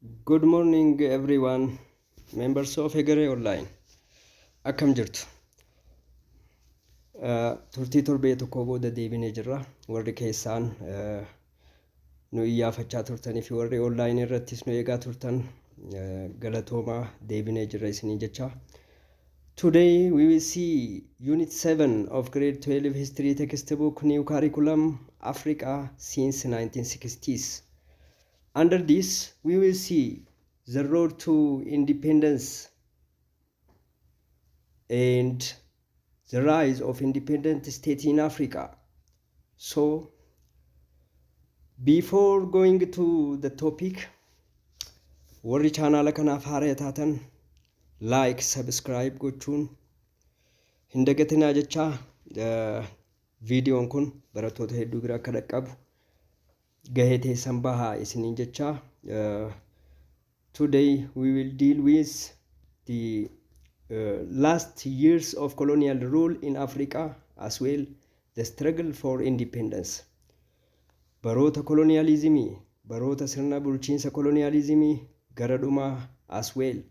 Good morning, everyone. Members of Hegeree Online. Akkam jirtu. Turtii torbee tokko booda deebinee jirra. Warri keessaan nu iyyaafachaa turtanii fi warri online irrattis nu eegaa turtan galatoomaa deebinee jirra isiniin jecha. Today we will see Unit 7 of Grade 12 History Textbook New Curriculum Africa since 1960s. Under this, we will see the road to independence and the rise of independent state in Africa. So, before going to the topic, warri channel kanaaf haaraa taatan like, subscribe gochuun hin dagatinaa jechaa. Videoon kun barattoota hedduu bira akka dhaqqabu gahee teessan bahaa isiniin jechaa. Today we will deal with the last years of colonial rule in Africa, as well the struggle for independence. Baroota colonialismii, baroota sirna bulchiinsa colonialismii gara dhumaa, as well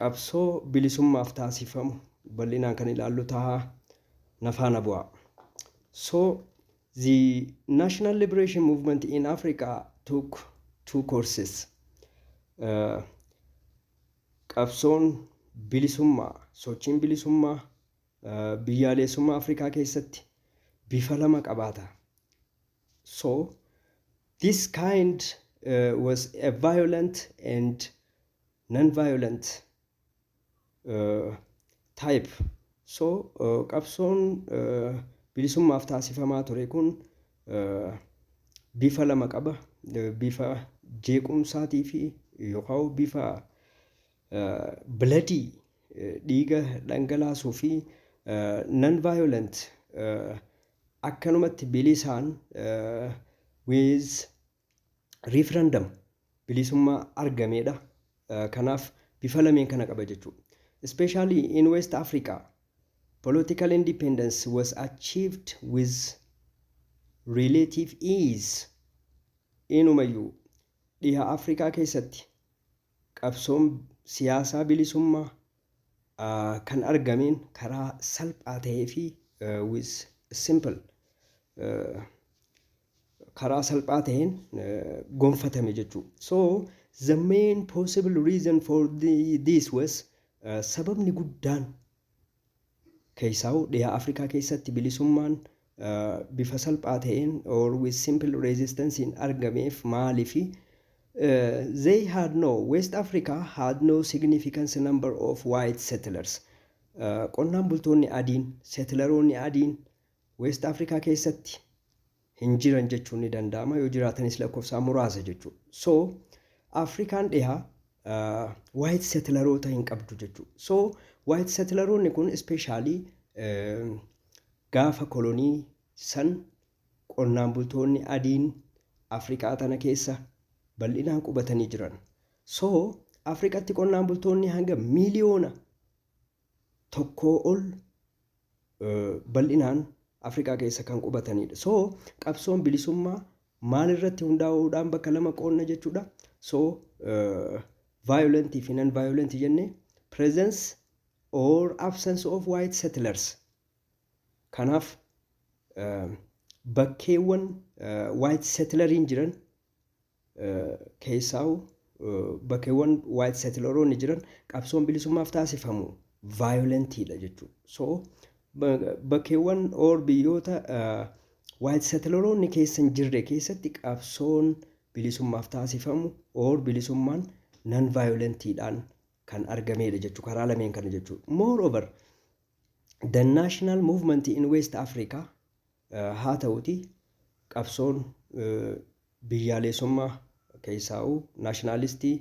qabsoo bilisummaaf taasifamu bal'inaan kan ilaallu ta'a nafaana bu'a. So the national liberation movement in Africa took two courses. Qabsoon bilisummaa, sochiin bilisummaa biyyaalessummaa Afrikaa keessatti bifa lama qabaata. So this kind was a violent and non-violent type. So qabsoon bilisummaaf taasifamaa ture kun bifa lama qaba. Bifa jeequmsaatii fi yookaan bifa bloody dhiiga dhangalaasuu fi non-violent akkanumatti bilisaan with referendum bilisummaa argameedha. Kanaaf bifa lameen kana qaba jechuudha. Especially in West Africa, political independence was achieved with relative ease. Inumayyuu dhiha Afrikaa keessatti qabsoon siyaasaa bilisummaa kan argameen karaa salphaa ta'ee fi with simple karaa salphaa ta'een gonfatame jechuudha. So the main possible reason for this was sababni guddaan keessaa'u dhiha Afrikaa keessatti bilisummaan bifa salphaa ta'een or with simple resistance in argameef maaliifi they had West Africa had no significant number of white settlers. Qonnaan bultoonni adiin, settleroonni adiin West Africa keessatti hin jiran jechuun ni danda'ama. Yoo jiraatanis lakkoofsaan muraasa jechuudha. So Afrikaan dhiha white settleroota hin qabdu jechuudha. So white settleroonni kun especially gaafa kolonii san qonnaan bultoonni adiin Afrikaa tana keessa bal'inaan qubatanii jiran. So Afrikaatti qonnaan bultoonni hanga miliyoona tokkoo ol bal'inaan Afrikaa keessa kan qubatanidha. So qabsoon bilisummaa maal irratti hundaa'uudhaan bakka lama qoonna jechuudha. So violent fi non-violent jenne presence or absence of white settlers. Kanaaf bakkeewwan white settleriin jiran keessaa'u bakkeewwan white settleroonni jiran qabsoon bilisummaaf taasifamu violentidha jechuudha. So bakkeewwan or biyyoota white settleroonni keessa hin jirre keessatti qabsoon bilisummaaf taasifamu or bilisummaan non-violentidhaan kan argameedha jechuudha. Karaa lameen kana jechuudha. Moreover, the national movement in West Africa haa ta'uti qabsoon biyyaalessummaa keessaa'u nationalistii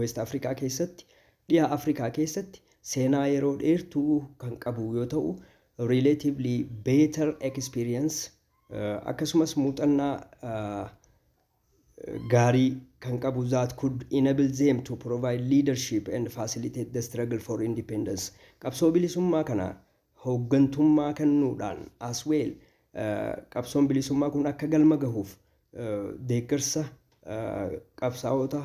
West Africa keessatti dhiha Afrikaa keessatti seenaa yeroo dheertuu kan qabu yoo ta'u relatively better experience akkasumas muuxannaa gaarii kan qabu that could enable them to provide leadership and facilitate the struggle for independence. Qabsoo bilisummaa kana hooggantummaa kennuudhaan as well qabsoon bilisummaa kun akka galma gahuuf deeggarsa qabsaa'ota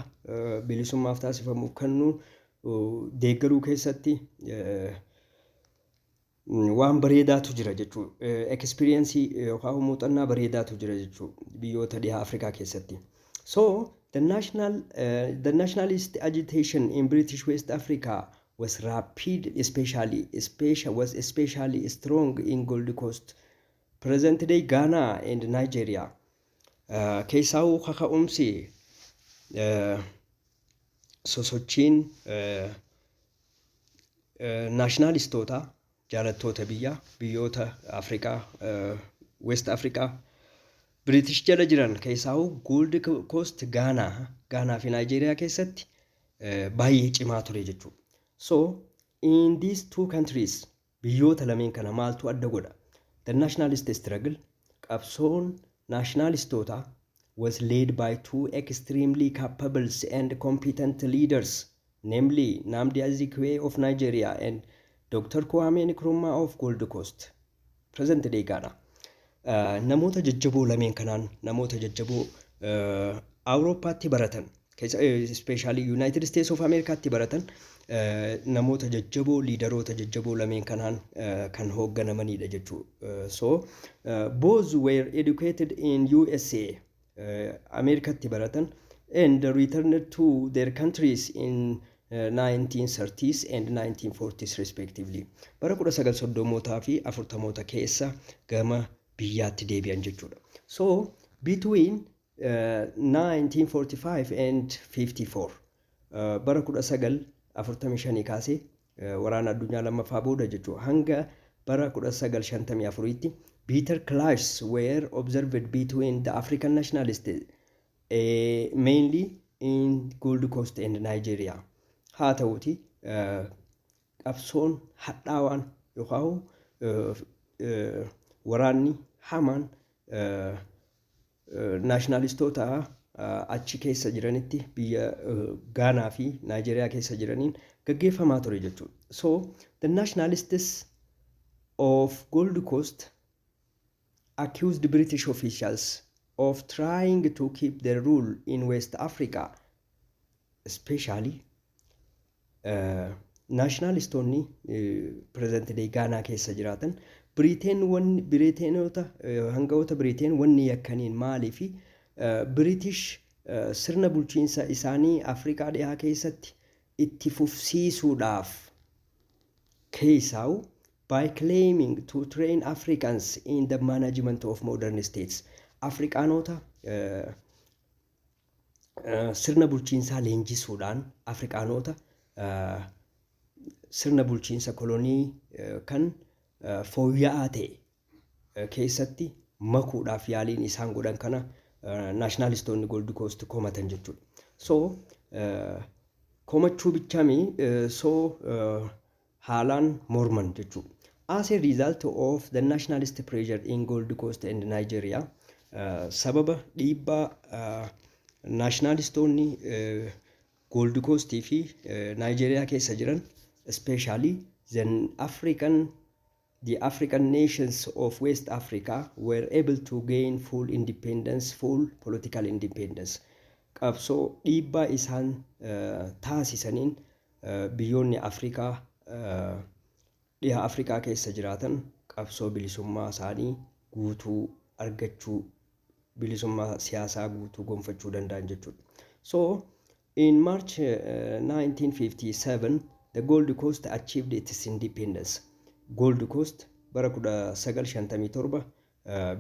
bilisummaaf taasifamuuf kennu deeggaruu keessatti waan bareedaatu jira jechuudha. Experience yookaan muuxannaa bareedaatu jira jechuudha biyyoota dhihaa Afrikaa keessatti. So the nationalist agitation in British West Africa was rapid, especially strong in Gold Coast, present-day Ghana and Nigeria. Keessaa'uu kaka'umsi sosochiin nationalistoota jaalattoota biyyoota Afrikaa West Afrikaa British jala jiran keessaa'uu Gold Coast Gaanaa fi Nigeria keessatti baay'ee cimaa ture jechuudha. So in these two countries biyyoota lameen kana maaltu adda godha? The nationalist struggle qabsoon nationalistoota was led by two extremely capable and competent leaders, namely Nnamdi Azikiwe of Nigeria and Dr. Kwame Nkrumah of Gold Coast, present-day Ghana. Namoota jajjaboo lameen kanaan namoota jajjaboo Awurooppaatti baratan, especially United States of Americaatti baratan namoota jajjaboo liidaroota jajjaboo lameen kanaan kan hoogganamanidha jechuudha. So both were educated in USA, Americaatti baratan, and returned to their countries in 1930s and 1940s respectively. Bara 1930mootaa fi 40moota keessa gama biyyaatti deebi'an jechuudha. So between 1945 and 54 bara 1945 kaasee waraana addunyaa lammaffaa booda jechuudha hanga bara 1954tti bitter clashes were observed between the African nationalists mainly in Gold Coast and Nigeria. Haa ta'uuti qabsoon hadhaawaan yookaan waraanni hamaan nationalistoota achi keessa jiranitti biyya Gaanaa fi Nigeria keessa jiraniin gaggeeffamaa ture jechuudha. So the nationalists of Gold Coast accused British officials of trying to keep their rule in West Africa, especially nationalistoonni present-day Ghana keessa jiraatan Biriiteenota hangawoota Biriiteen wanni yakkaniin maalii fi British sirna bulchiinsa isaanii Afrikaa dhihaa keessatti itti fufsiisuudhaaf keessaa'u by claiming to train Africans in the management of modern states. Afrikaanota sirna bulchiinsaa leenjisuudhaan Afrikaanota sirna bulchiinsa kolonii kan fooyya'aa ta'e keessatti makuudhaaf yaaliin isaan godhan kana nationalistoonni Gold Coast komatan jechuudha. So komachuu bichaami haalaan morman jechuudha. As a result of the nationalist pressure in Gold Coast and Nigeria, sababa dhiibbaa nationalistoonni Gold Coast fi Nigeria keessa jiran, especially the African nations of West Africa were able to gain full political independence. Qabsoo dhiibbaa isaan taasisaniin biyyoonni Afrikaa dhiha Afrikaa keessa jiraatan qabsoo bilisummaa isaanii guutuu argachuu, bilisummaa siyaasaa guutuu gonfachuu danda'an jechuudha. So in March 1957 the Gold Coast achieved its independence. Gold Coast bara 1957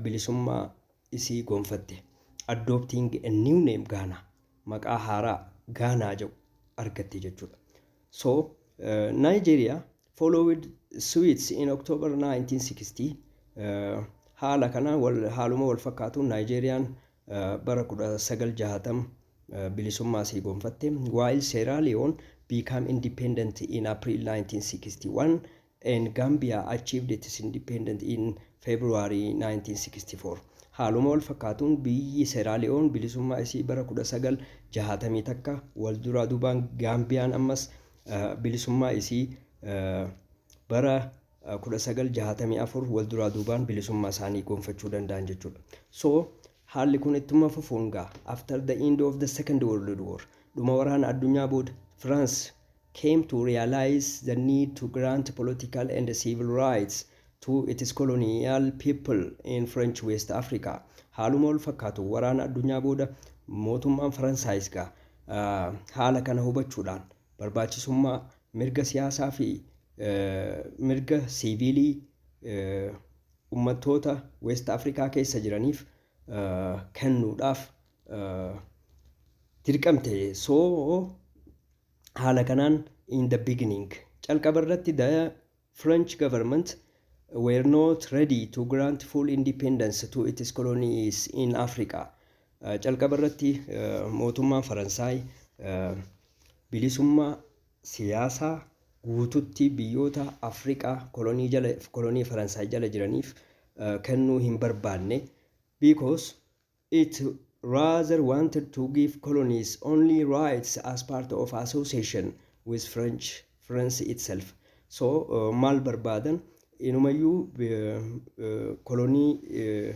bilisummaa isii gonfatte, adopting a new name Ghana, maqaa haaraa Ghana jedhu argatte jechuudha. So Nigeria followed suit in October 1960. Haala kana haaluma wal fakkaatuun Nigeriyaan bara 1960 bilisummaa isii gonfatte, while Sierra Leone became independent in April 1961 and Gambia achieved its independence in February 1964. Haaluma wal fakkaatuun biyyi Sierra Leone bilisummaa isii bara 1960 takka wal duraa duubaan Gambiyaan ammas bilisummaa isii bara 1964 wal duraa duubaan bilisummaa isaanii gonfachuu danda'an jechuudha. So haalli kun ittuma fufuun gaa after the end of the Second World War dhuma waraana addunyaa booda France came to realize the need to grant political and civil rights to its colonial people in French West Africa. Haaluma wal fakkaatu waraana addunyaa booda mootummaan Faransaayis gaa haala kana hubachuudhaan barbaachisummaa mirga siyaasaa fi mirga siviilii ummattoota West Afrikaa keessa jiraniif kennuudhaaf dirqamte. So haala kanaan in the beginning calqaba irratti the French government were not ready to grant full independence to its colonies in Africa. Calqaba irratti mootummaan Faransaay bilisummaa siyaasaa guututti biyyoota Afrikaa kolonii Faransaay jala jiraniif kennuu hin barbaanne because it rather wanted to give colonies only rights as part of association with France itself. So maal barbaadan inumayyuu kolonii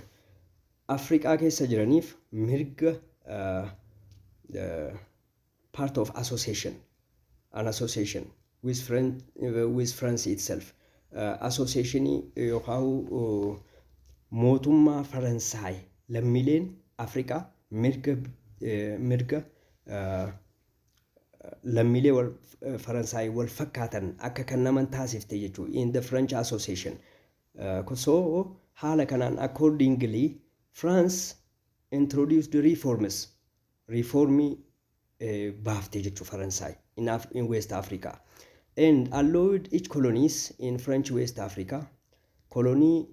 Afrikaa keessa jiraniif mirga part of association, an association with France itself. Association yookaan mootummaa Faransaay lammiileen Afrikaa mirga lammiilee Faransaay wal fakkaatan akka kennaman taasifte jechuudha in the French association. So haala kanaan accordingly France introduced reformii baafte jechuudha Faransaay in West Africa and allowed each colonies in French West Africa kolonii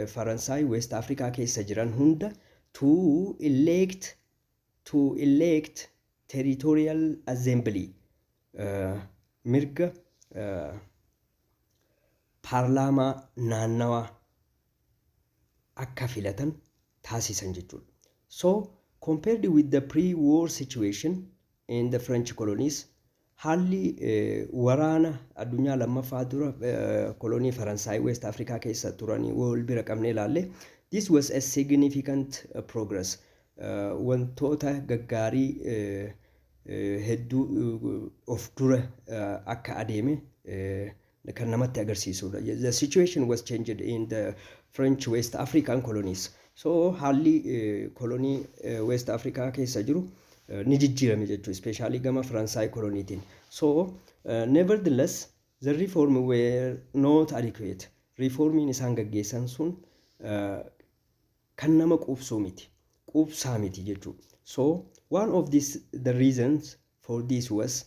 Faransaay West Africa keessa jiran hunda to elect territorial assembly mirga paarlaamaa naannawaa akka filatan taasisan jechuudha. So compared with the pre-war situation in the French colonies, haalli waraana addunyaa lammaffaa dura kolonii Faransaay West Africa keessa turanii wal bira qabnee ilaalle, this was a significant progress. Wantoota gaggaarii hedduu of dura akka adeeme kan namatti agarsiisudha. The situation was changed in the French West African colonies. So haalli kolonii West Africa keessa jiru ni jijjiirame jechuudha, especially gama Faransaay koloniitiin. So nevertheless the reform were not adequate. Reformiin isaan gaggeessan sun kan nama quubsuu miti, quubsaa miti jechuudha. So one of the reasons for this was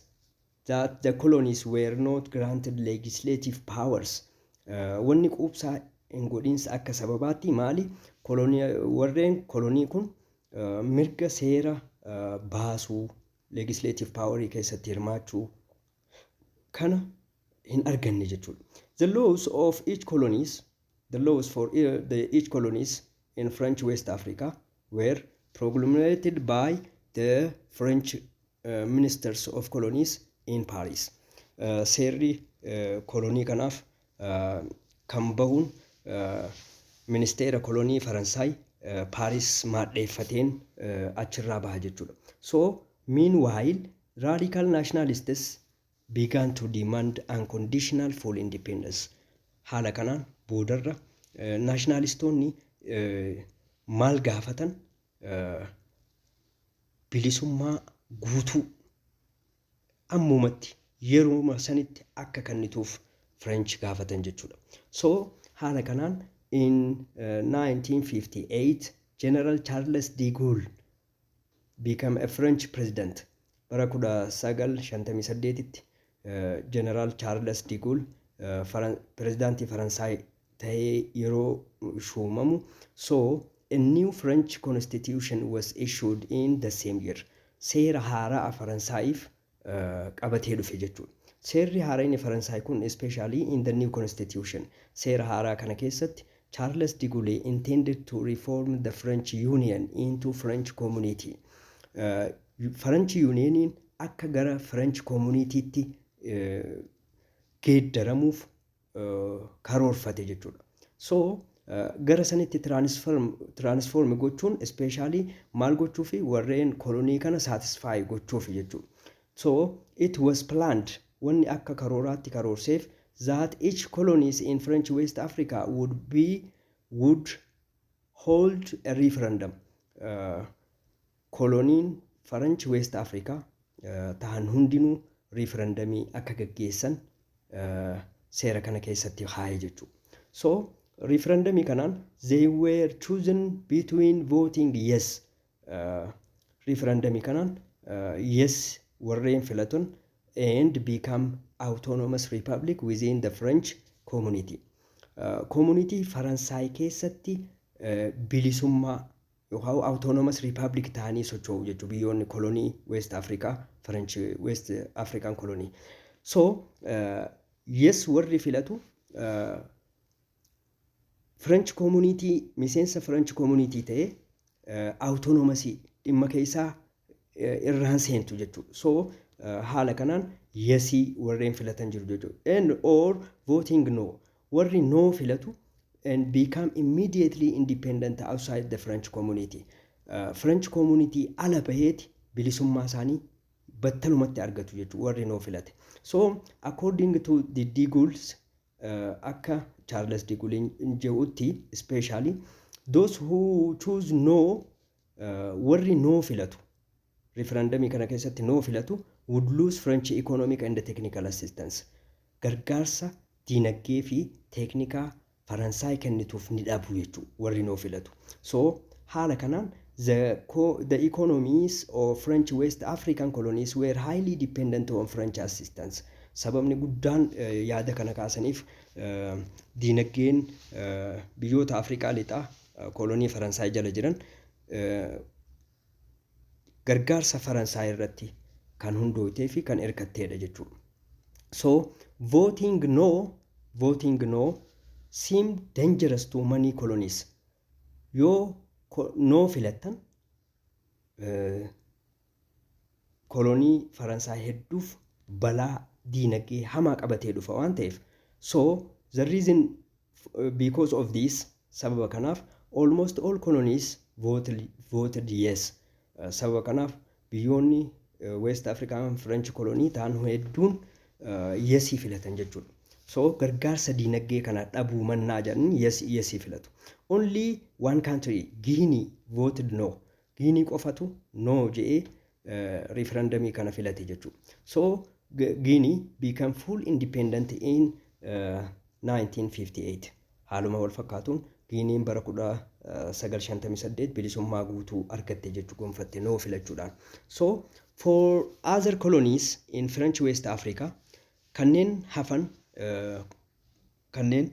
that the colonies were not granted legislative powers. Wanni quubsaa hin godhinsa akka sababaatti maali? Warreen kolonii kun mirga seera baasuu, legislative power keessatti hirmaachuu kana hin arganne jechuudha. The laws of each colonies, the laws for each colonies in French West Africa were promulgated by the French ministers of colonies in Paris. Seerri kolonii kanaaf kan bahuun ministeera kolonii Faransaay Paris maadheeffateen achirraa baha jechuudha. So meanwhile radical nationalists began to demand unconditional full independence. Haala kanaan boodarra nationalistoonni maal gaafatan? Bilisummaa guutuu ammumatti yeroo sanitti akka kennituuf French gaafatan jechuudha. So haala kanaan in 1958 General Charles de Gaulle became a French president. Bara 1958tti General Charles de Gaulle prezidaantii Faransaay ta'ee yeroo shuumamu. So a new French constitution was issued in the same year. Seera haaraa Faransaayif qabatee dhufe jechuudha. Seerri haaraa inni Faransaay kun especially in the new constitution. Seera haaraa kana keessatti Charles de Gaulle intended to reform the French Union into French community. French Unioniin akka gara French communitytti geeddaramuuf karoorfate jechuudha. So gara sanitti transform gochuun especially maal gochuu fi warreen kolonii kana satisfy gochuuf jechuudha. So it was planned wanni akka karooraatti karoorseef that each colonies in French West Africa would hold a referendum. Koloniin French West Africa tahan hundinuu referendumii akka gaggeessan seera kana keessatti haa'e jechuudha. So referendumii kanaan they were chosen between voting yes. Referendumii kanaan yes warreen filatan and become autonomous republic within the French community. Community Faransaay keessatti bilisummaa yookaan autonomous republic ta'anii socho'u jechuudha biyyoonni kolonii West Africa French West African colony. So yes warri filatu French community miseensa French community ta'ee autonomous dhimma keessaa irraan seentu jechuudha. So haala kanaan yesii warreen filatan jiru jechuudha. And or voting no warri no filatu and become immediately independent outside the French community. French community ala baheeti bilisummaa isaanii battalumatti argatu jechuudha warri no filate. So according to the de Gaulle's akka Charles de Gaulle jedhutti especially those who choose no warri no filatu referendumii kana keessatti no filatu would lose French economic and technical assistance. Gargaarsa diinagdee fi teeknikaa Faransaay kennituuf ni dhabu jechuudha warri no filatu. So haala kanaan the economies of French West African colonies were highly dependent on French assistance. Sababni guddaan yaada kana kaasaniif diinagdeen biyyoota Afrikaa lixaa kolonii Faransaay jala jiran gargaarsa Faransaay irratti kan hundootee fi kan hirkatteedha jechuudha. So voting no seemed dangerous to many colonies. Yoo no filattan kolonii Faransaay hedduuf balaa diinagdee hamaa qabatee dhufa waan ta'eef. So the reason because of this sababa kanaaf almost all colonies voted yes. Sababa kanaaf biyyoonni West African French colony ta'an hedduun yesii filatan jechuudha. So gargaarsa diinagdee kana dhabuu mannaa jedhan yesii filatu. Only one country Guinea voted no. Guinea qofatu no jedhee referendumii kana filate jechuudha. So Guinea became full independent in 1958. Haaluma wal fakkaatuun Guineen bara 1958 bilisummaa guutuu argatte jechuu gonfatte no filachuudhaan. So for other colonies in French West Africa kanneen hafan kanneen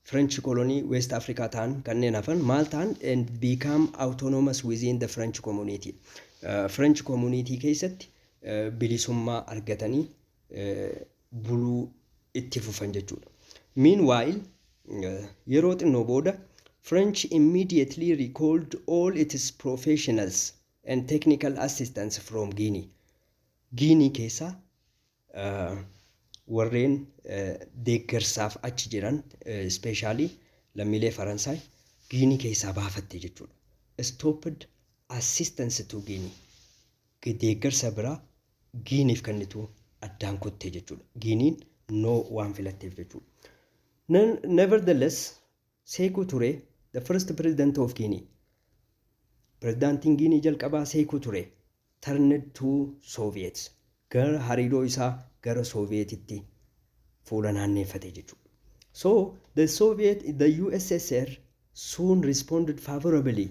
French colony West Africa ta'an kanneen hafan maal ta'an and become autonomous within the French community. French community keessatti bilisummaa argatanii buluu itti fufan jechuudha. Meanwhile yeroo xinnoo booda French immediately recalled all its professionals and technical assistants from Guinea. Guinea keessa warreen deeggarsaaf achi jiran especially lammiilee Faransaay Guinea keessaa baafatte jechuudha. Stopped assistance to Guinea. Deeggarsa biraa Guineef kennitu addaan kutte jechuudha. Guineen no waan filatteef jechuudha. Nevertheless, Sekou Touré, the first president of Guinea, Prezidaantiin Guinea jalqabaa Sekou Touré turned to Soviets. Gara hariiroo isaa gara Sovietitti fuula naanneeffate jechuudha. So the USSR soon responded favorably.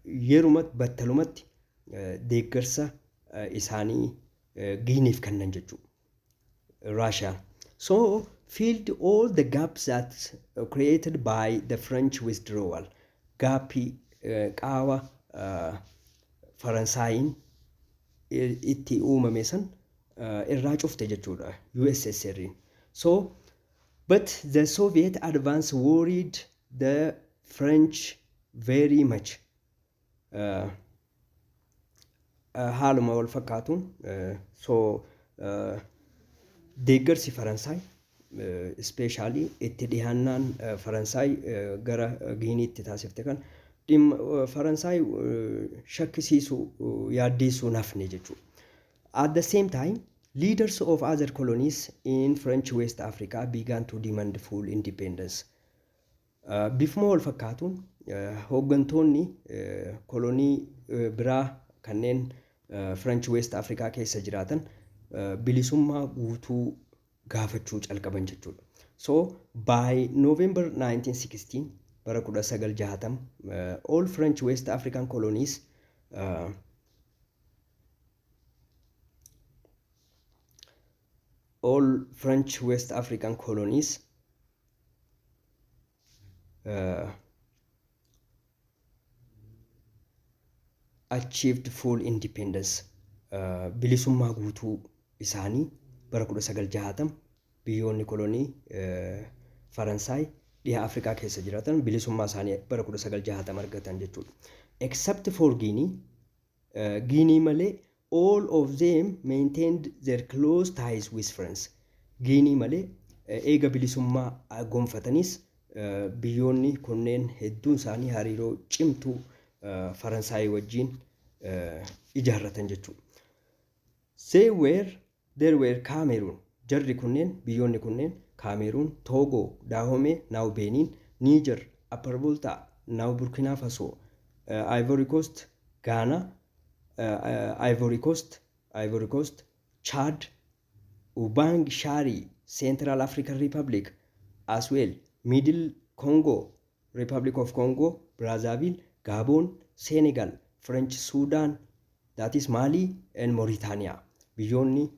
Yerumatti battalumatti deeggarsa isaanii Guineef kennan jechuudha. Russia. So filled all the gaps that created by the French withdrawal. Gaappii qaawa Faransaayiin itti uumame san irraa cufte jechuudha USSR. So but the Soviet advance worried the French very much. Haaluma wal fakkaatuun so deeggarsi Faransaay especially itti dhiyaannaan Faransaay gara Giiniitti taasifte kan dhimma Faransaay shakkisiisuu yaaddessuu nafne jechuudha. At the same time, leaders of other colonies in French West Africa began to demand full independence. Bifuma wal fakkaatuun hooggantoonni kolonii biraa kanneen French West Africa keessa jiraatan bilisummaa guutuu gaafachuu calqaban jechuudha. So by November 1916 bara 1960 all French West African colonies achieved full independence. Bilisummaa guutuu isaanii bara 1960 biyyoonni kolonii Faransaay dhiha Afrikaa keessa jiraatan bilisummaa isaanii bara 1960 argatan jechuudha. Except for Guinea, Guinea malee all of them maintained their close ties with France. Guinea malee eega bilisummaa gonfatanis biyyoonni kunneen hedduun isaanii hariiroo cimtuu Faransaay wajjin ijaarratan jechuudha. There were Cameroon. Jarri kunneen biyyoonni kunneen Cameroon, Togo, Dahomey, now Benin, Niger, Upper Volta, now Burkina Faso, Ivory Coast, Ghana, Ivory Coast, Chad, Ubang Shari, Central African Republic, as well, Middle Congo, Republic of Congo, Brazzaville, Gabon, Senegal, French Sudan, that is Mali and Mauritania. Biyyoonni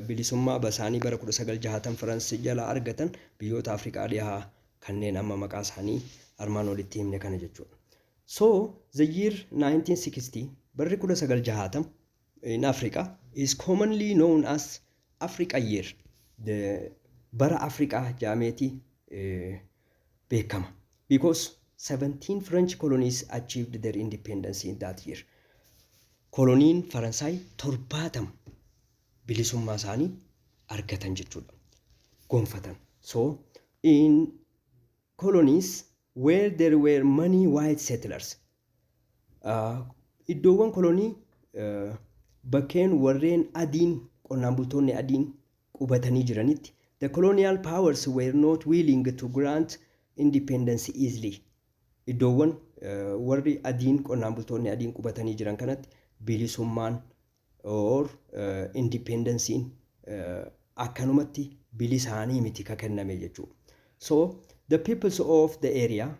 bilisummaa basaanii bara 1960 Faransi jala argatan biyyoota Afrikaa dhihaa kanneen amma maqaa isaanii armaan olitti himne kana jechuudha. So the year 1960 barri 1960 in Africa is commonly known as Africa Year. The bara Afrikaa jaameeti beekama because 17 French colonies achieved their independence in that year. Koloniin Faransaay 70 bilisummaa isaanii argatan jechuudha. Gonfatan. So in colonies where there were many white settlers, iddoowwan kolonii bakkeen warreen adiin qonnaan bultoonni adiin qubatanii jiranitti the colonial powers were not willing to grant independence easily. Iddoowwan warri adiin qonnaan bultoonni adiin qubatanii jiran kanatti bilisummaan or independencein akkanumatti bilisaanii miti ka kenname jechuudha. So the peoples of the area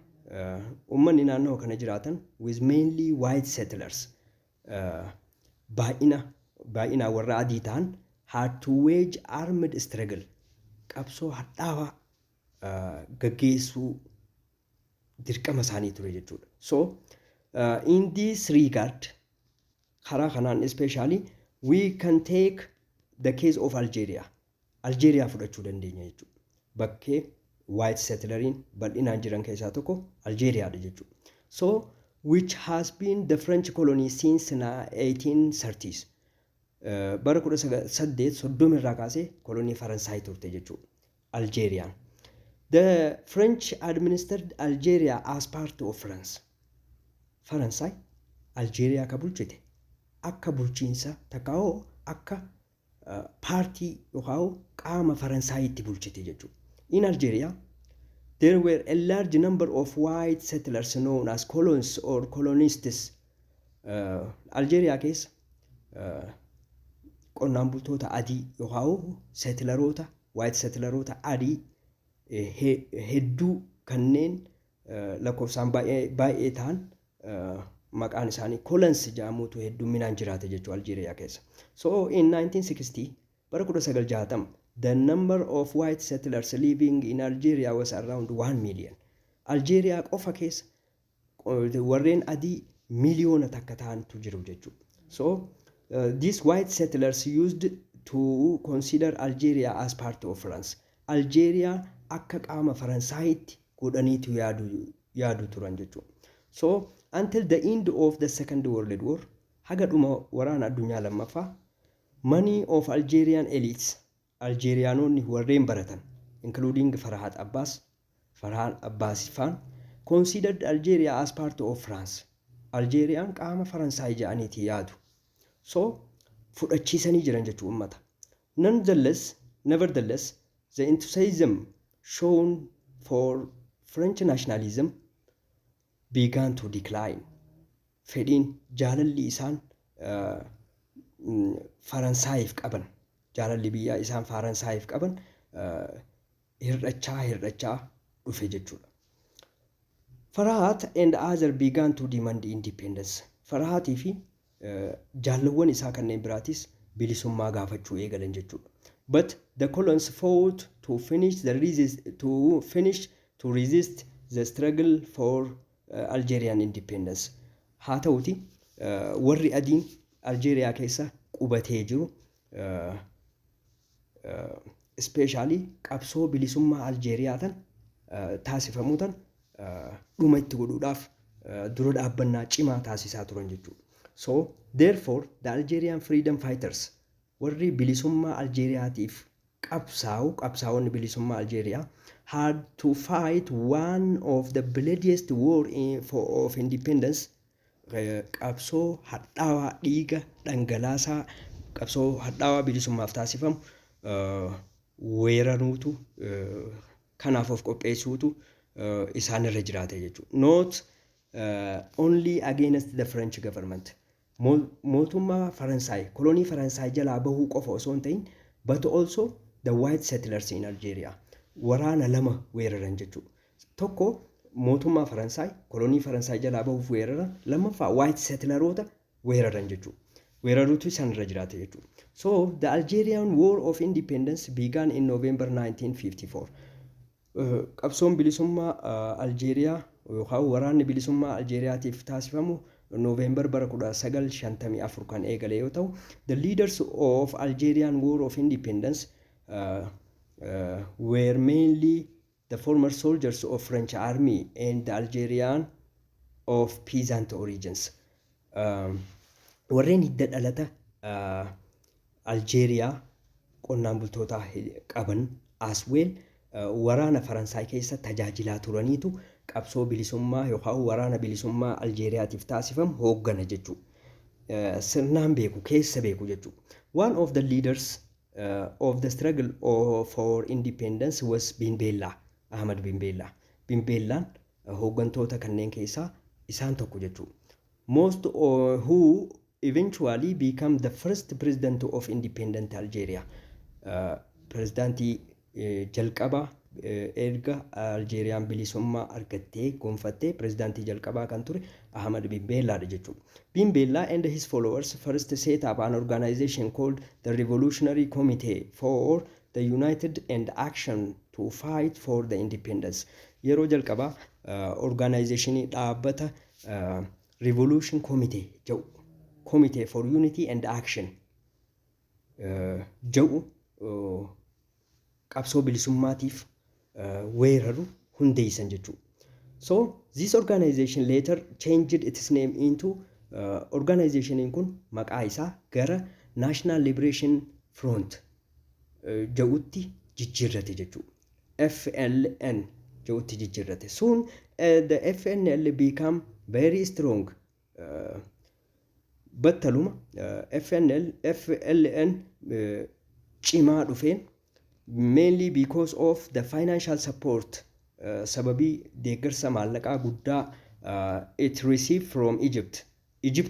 ummanni naannoo kana jiraatan with mainly white settlers baay'ina warra adii ta'an had to wage armed struggle qabsoo hadhaawaa gaggeessuu dirqama isaanii ture jechuudha. So in this regard karaa kanaan especially we can take the case of Algeria. Algeria fudhachuu dandeenya jechuudha. Bakkee white settleriin bal'inaan jiran keessaa tokko Algeria dha jechuudha. So which has been the French colony since 1830s. Bara 1830 irraa kaasee kolonii Faransaay turte jechuudha. Algerian. The French administered Algeria as part of France. Faransaay Algeria ka bulchite akka bulchiinsa takkaa'oo akka paartii yookaan qaama Faransaayitti bulchite jechuudha. In Algeria, there were a large number of white settlers known as colons or colonists. Algeria keessa qonnaan bultoota adii yookaan settleroota white settleroota adii hedduu kanneen lakkoofsaan baay'ee ta'an maqaan isaanii colons jedhamuutu hedduminaan jiraate jechuudha Algeria keessa. So in 1960 bara 1960 the number of white settlers living in Algeria was around 1 million. Algeria qofa keessa warreen adii miliyoona takka ta'antu jiru jechuudha. So these white settlers used to consider Algeria as part of France. Algeria akka qaama Faransaayitti godhaniitu yaadu turan jechuudha. So until the end of the Second World War, haga dhuma waraana addunyaa lammaffaa, many of Algerian elites, Algerianonni warreen baratan, including Farhat Abbas fan, considered Algeria as part of France. Algeriyaan qaama Faransaay jedhaniiti yaadu. So fudhachiisanii jiran jechuu uummata. Nevertheless, the enthusiasm shown for French nationalism began to decline. Fedhiin jaalalli isaan Faransaayif qaban, jaalalli biyyaa isaan Faransaayif qaban hir'achaa dhufe jechuudha. Farhat and others began to demand independence. Farhatii fi jaallawwan isaa kanneen biraatis bilisummaa gaafachuu eegalan jechuudha. But the colons fought to resist the struggle for Algerian independence. Haa ta'uti warri adiin Algeeriyaa keessa qubatee jiru especially qabsoo bilisummaa Algeeriyaa tan taasifamuu tan dhuma itti godhuudhaaf dura dhaabbannaa cimaa taasisaa turan jechuudha. So therefore the Algerian freedom fighters warri bilisummaa Algeeriyaatiif qabsaa'onni bilisummaa Algeeriyaa had to fight one of the bloodiest war of independence. Qabsoo hadhaawaa dhiiga dhangalaasaa qabsoo hadhaawaa bilisummaaf taasifamu weeraruutu kanaaf of qopheessuutu isaan irra jiraate jechuudha. Not only against the French government. Mootummaa Faransaay, kolonii Faransaay jalaa bahuu qofa osoo hin ta'in, but also the white settlers in Algeria. Waraana lama weeraran jechuudha. Tokko mootummaa Faransaay, kolonii Faransaay jalaa bahuuf weeraran, lammaffaa white settleroota weeraran jechuudha. Weeraruutu isaan irra jiraate jechuudha. So the Algerian War of Independence began in November 1954. Qabsoon bilisummaa Algeeriyaa yookaan waraanni bilisummaa Algeeriyaatiif taasifamu November bara 1954 kan eegale yoo ta'u, the leaders of Algerian War of Independence were mainly the former soldiers of French army and the Algerian of peasant origins. Warreen hidda dhalata Algeeriyaa qonnaan bultoota qaban as well waraana Faransaay keessa tajaajilaa turaniitu qabsoo bilisummaa yookaan waraana bilisummaa Algeeriyaatiif taasifamu hooggana jechuudha. Sirnaan beeku keessa beeku jechuudha. One of the leaders of the struggle for independence was Bin Bella, Ahmad Bin Bella. Bin Bellaan hooggantoota kanneen keessaa isaan tokko jechuudha. Most who eventually became the first president of independent Algeria. Prezidaantii jalqabaa erga Algeeriyaan bilisummaa argattee gonfattee prezidaantii jalqabaa kan ture Ahmad Bin Bellaadha jechuudha. Bin Bella and his followers first set up an organization called the Revolutionary Committee for the United and Action to Fight for the Independence. Yeroo jalqabaa organizationii dhaabbata Revolution Committee jedhu Committee for Unity and Action jedhu qabsoo bilisummaatiif weeraru hundeessan jechuudha. So this organization later changed its name into organization kun maqaa isaa gara National Liberation Front jedhutti jijjiirrate jechuudha. FLN jedhutti jijjiirrate. Soon the FNL became very strong. Battaluma FLN cimaa dhufeen mainly because of the financial support sababii deeggarsa maallaqaa guddaa it received from Egypt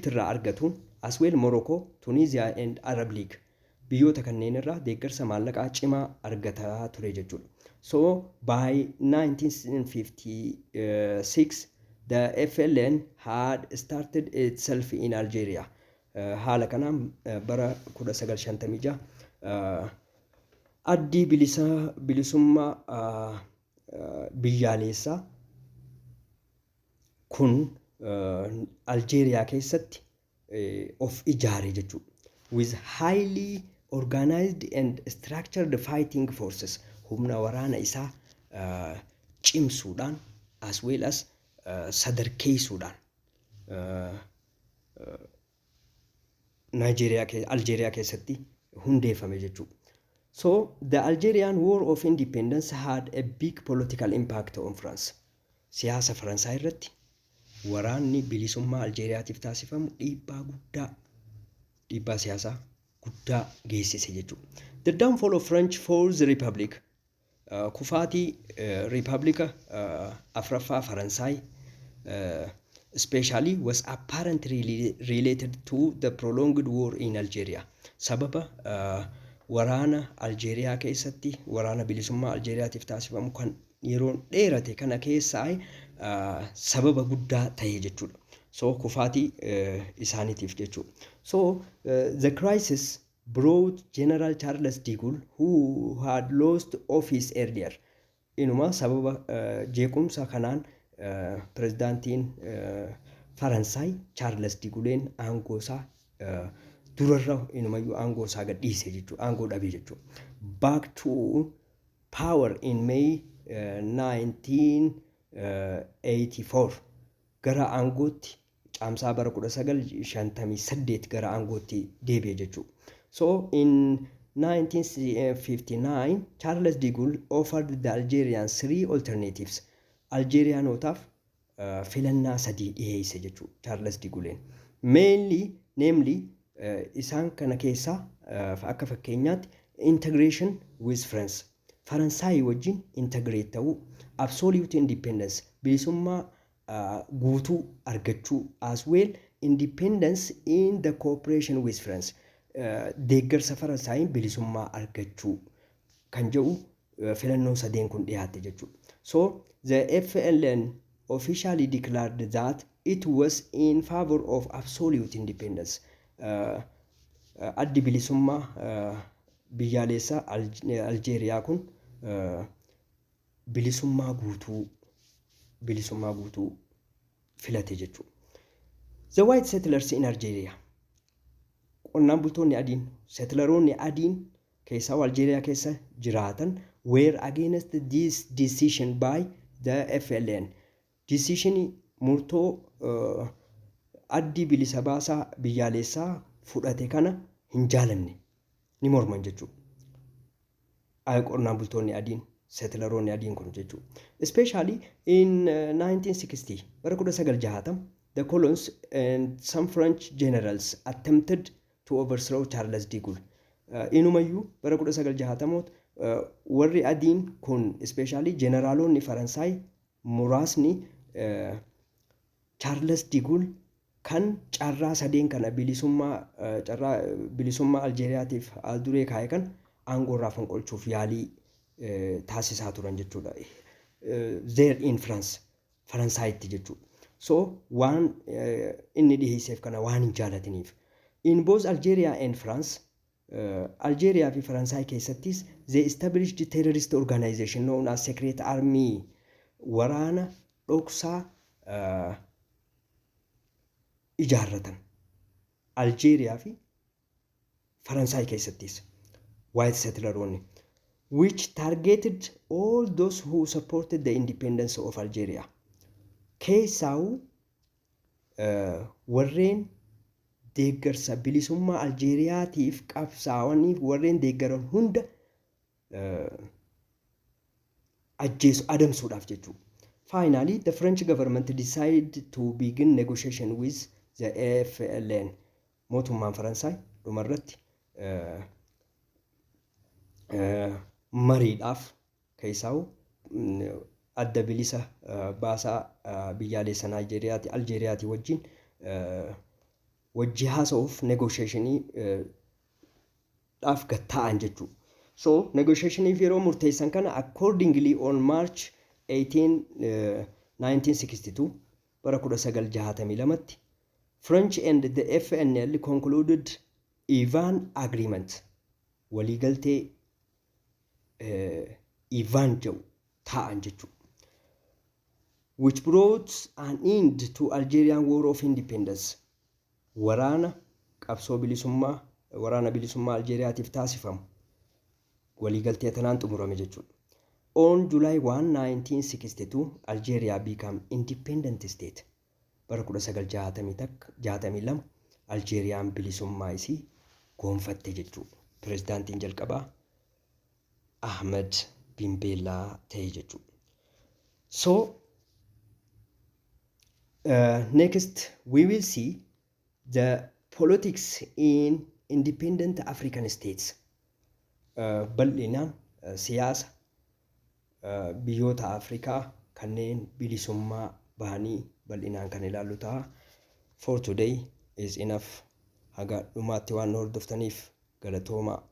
irraa argatuun as well Morocco, Tunisia and Arab League biyyoota kanneen irraa deeggarsa maallaqaa cimaa argataa ture jechuudha. So by 1956 the FLN had started itself in Algeria. Haala kanaan bara 1956 addii bilisummaa biyyaalessaa kun Algeeriyaa keessatti of ijaare jechuudha. With highly organized and structured fighting forces. Humna waraana isaa cimsuudhaan as well as sadarkeessuudhaan Algeeriyaa keessatti hundeeffame jechuudha. So the Algerian War of Independence had a big political impact on France. Siyaasa Faransaay irratti waraanni bilisummaa Aljeeriyaatiif taasifamu dhiibbaa siyaasaa guddaa geessise jechuudha. The downfall of French Fourth Republic, kufaatii Ripablika Afraffaa Faransaay especially was apparently related to the prolonged war in Algeria. Sababa waraana Algeeriyaa keessatti waraana bilisummaa Aljeeriyaatiif taasifamu kan yeroon dheerate kana keessaa sababa guddaa ta'e jechuudha. So kufaatii isaaniitiif jechuudha. So the crisis brought General Charles de Gaulle, who had lost office earlier. Inuma sababa jeequmsa kanaan pirezidaantiin Faransaay Charles de Gaulleen aangoo isaa durarra inumayyuu aangoo isaa gadhiise jechuudha. Aangoo dhabee jechuudha. Back to power in May 1984 gara aangootti caamsaa bara 1958 gara aangootti deebi'e jechuudha. So in 1959 Charles de Gaulle offered the Algerians 3 alternatives. Algeeriyaanotaaf filannaa sadii dhiyeesse jechuudha Charles de Gaulleen. Namely isaan kana keessaa akka fakkeenyaatti integration with France. Faransaay wajjin integrate ta'uu, absolute independence, bilisummaa guutuu argachuu, as well independence in the cooperation with France. Deeggarsa Faransaayii bilisummaa argachuu kan jedhu filannoo sadeen kun dhiyaate jechuudha. So the FLN officially declared that it was in favor of absolute independence. Addi bilisummaa biyyaalessaa Aljeeriyaa kun bilisummaa guutuu filate jechuudha. The white settlers in Algeria. Qonnaan bultoonni adiin, settleroonni adiin keessaa Algeeriyaa keessa jiraatan were against this decision by the FLN. Decision murtoo addi bilisa baasaa biyyaalessaa fudhate kana hin jaalanne ni morman jechuudha. Qonnaan bultoonni adiin, settleroonni adiin kun jechuudha. Especially in 1960 bara 1960 the colons and some French generals attempted to overthrow Charles de Gaulle. Inumayyuu bara 1960 warri adiin kun especially generaalonni Faransaay muraasni Charles de Gaulle kan carraa sadeen kana bilisummaa Aljeeriyaatiif al duree kaa'e kan aangoo irraa fonqolchuuf yaalii taasisaa turan jechuudha. There in France, Faransaayitti jechuudha. So waan inni dhiheesseef kana waan hin jaalatiniif. In both Algeria and France, Algeria fi Faransaay keessattis they established terrorist organization known as Secret Army. Waraana dhoksaa ijaarratan Algeria fi Faransaay keessattis white settleroonni, which targeted all those who supported the independence of Algeria. Keessaa'u warreen deeggarsa bilisummaa Aljeeriyaatiif qabsaa'aniif warreen deeggaran hunda adamsuudhaaf jechuudha. Finally, the French government decided to begin negotiation with the FLN. Mootummaan Faransaay dhumarratti mariidhaaf keessaa'u adda bilisa baasaa biyyaalessa Aljeeriyaati wajjin wajji haasa'uuf negotiationii dhaaf gatta'an jechuudha. So negotiationiif yeroo murteessan kana accordingly on March 18, 1962 bara 1962tti French and the FNL concluded Ivan agreement. Waliigaltee Ivan jedhu ta'an jechuudha. Which brought an end to Algerian War of Independence. Waraana bilisummaa Aljeeriyaatiif taasifamu waliigaltee tanaan xumurame jechuudha. On July 1, 1962, Algeria became independent state. Bara 1962 Aljeeriyaan bilisummaa isii goonfatte jechuudha. Pirezidaantiin jalqabaa Ahmed bin Bellaa ta'e jechuudha. So next we will see the politics in independent African states. Bal'inaan siyaasa biyyoota Afrikaa kanneen bilisummaa bahanii bal'inaan kan ilaallu ta'a. For today is enough. Haga dhumaatti waan hordoftaniif galatoomaa.